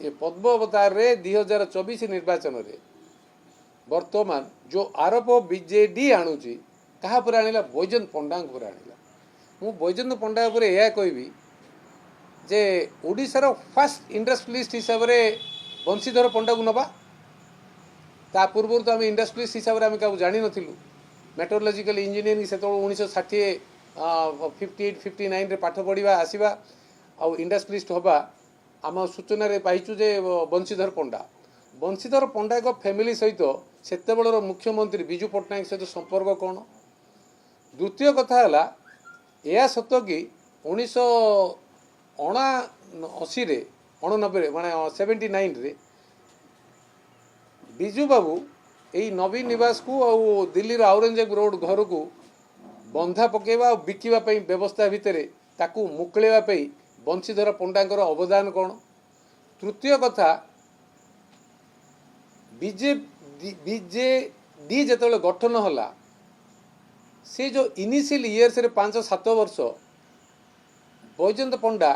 ये पद्म अवतार रे 2024 निर्वाचन रे वर्तमान जो आरोप बीजेडी आणुची कहा पर आनिला बैजयंत पंडा पर आनिला मु बैजयंत पंडा पर यह कहबी जे ओडिशार फास्ट इंडस्ट्रियलिस्ट हिसाब रे बंशीधर पंडा को नबा ता पूर्व तो आम इंडस्ट्रियलिस्ट हिसाब से आम क्या जानी नथिलु मेट्रोलॉजिकल इंजीनियरिंग से 1960 58 59 रे पाठ पढ़ा आसवा आउ इंडस्ट्रियलिस्ट हवा आम सूचना रे पाइचु जे बंशीधर पंडा एक फैमिली सहित सेते बेलर मुख्यमंत्री बिजू पट्टनायक सहित संपर्क कौन द्वितीय कथा है यह सत कि 1979 रे 89 माने 79 रे बिजू बाबू यही नवीन निवास को और दिल्ली औरंगजेब रोड घर को बंधा पकेवा और बिकिवा व्यवस्था भितर ताकू मुकलेवा बंशीधर पंडांकर अवदान कौन तृतीय कथा बीजेडी जो गठन होला से जो इनिशियल इयर्स रे 5-7 वर्ष बैजयंत पंडा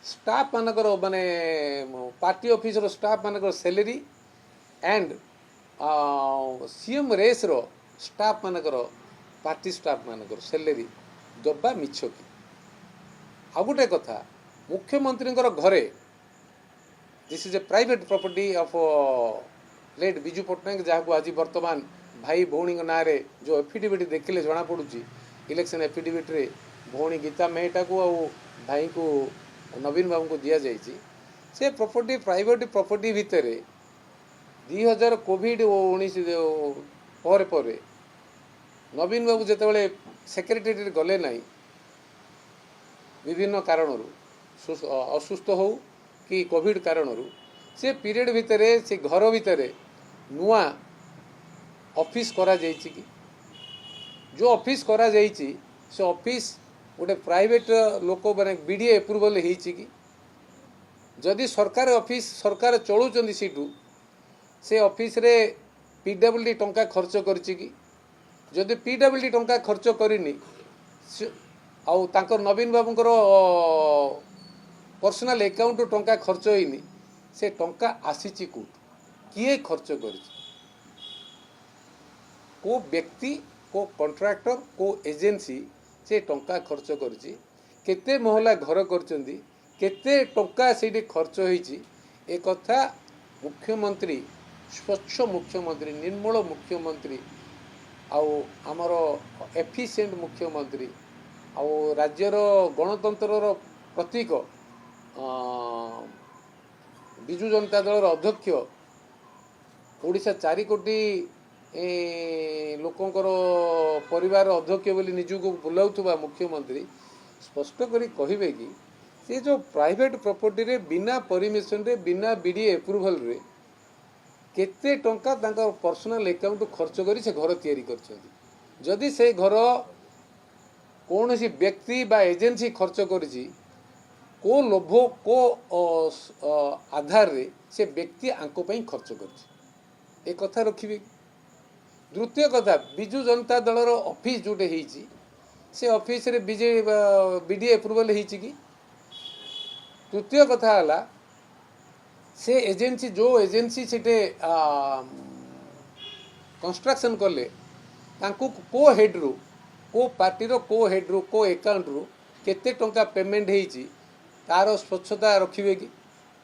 स्टाफ मानकर माने पार्टी ऑफिसर स्टाफ मानकर सैलरी एंड सीएम रेस रो स्टाफ मानकर पार्टी स्टाफ मानकर सैलरी दबा मिछ की आ गोटे कथा मुख्यमंत्री घरे this is a private property of late Biju Patnaik जहाँ आज वर्तमान भाई भौणी ना रे जो एफिडेविट देखिले जना पड़ुची इलेक्शन एफिडेविट रे भौणी गीता मेहटा को आ भाई को नवीन बाबू को दि जाइए से प्रॉपर्टी प्राइवेट प्रॉपर्टी भितर 2000 कोविड-19 पर नवीन बाबू जिते सेक्रेटेरिएट गले ना विभिन्न कारण असुस्थ हो कि कोविड कारण से पीरियड भितर से घर भितर नुआ ऑफिस करा जाइछि कि जो ऑफिस करा जाइछि से ऑफिस गोटे प्राइवेट लोक मैंने बीडीए एप्रुवल कि जदि सरकार ऑफिस सरकार चलुचंदी सीटू से ऑफिस रे पीडब्ल्यूडी टंका खर्च करछि कि जदि पीडब्ल्यूडी टंका खर्च करनी आउ तांकर नवीन बाबूंकर पर्सनल अकाउंट टंका खर्च होइनी से टंका आसीची कोट किए खर्च करिछि को व्यक्ति को कॉन्ट्रैक्टर को एजेंसी से टंका खर्च करिछि केते महला घर करचंदी केते टंका सेठी खर्च होइछि ए कथा मुख्यमंत्री स्वच्छ मुख्यमंत्री निर्मल मुख्यमंत्री आउ आमर एफिशिएंट मुख्यमंत्री आउ राज्यर गणतंत्र प्रतीक बिजू जनता दल अध्यक्ष ओडिशा 4 कोटी लोकंकर परिवार अध्यक्ष बोली निजको बुलाउथुबा मुख्यमंत्री स्पष्ट करी कहिबे कि से जो प्राइवेट प्रॉपर्टी रे बिना परमिशन रे बिना बीडीए एप्रुवल रे केते टंका तांकर पर्सनल अकाउंट खर्च करी से घर तैयारी करछंती जदि से घर कौन सी व्यक्ति बा एजेंसी खर्च करिछि को लोभ को आधार रे से व्यक्ति आंको पई खर्च करिछि ए कथा रखिबे द्वितीय कथा बिजू जनता दलर ऑफिस जोटे होती से ऑफिस रे बीडीए एप्रुवल होती कि तृतीय कथा है से एजेंसी जो एजेंसी से कंस्ट्रक्शन कले तांको को हेड रू को पार्टी रो को अकाउंट रू केते टंका पेमेंट होती तार स्वच्छता रखिए कि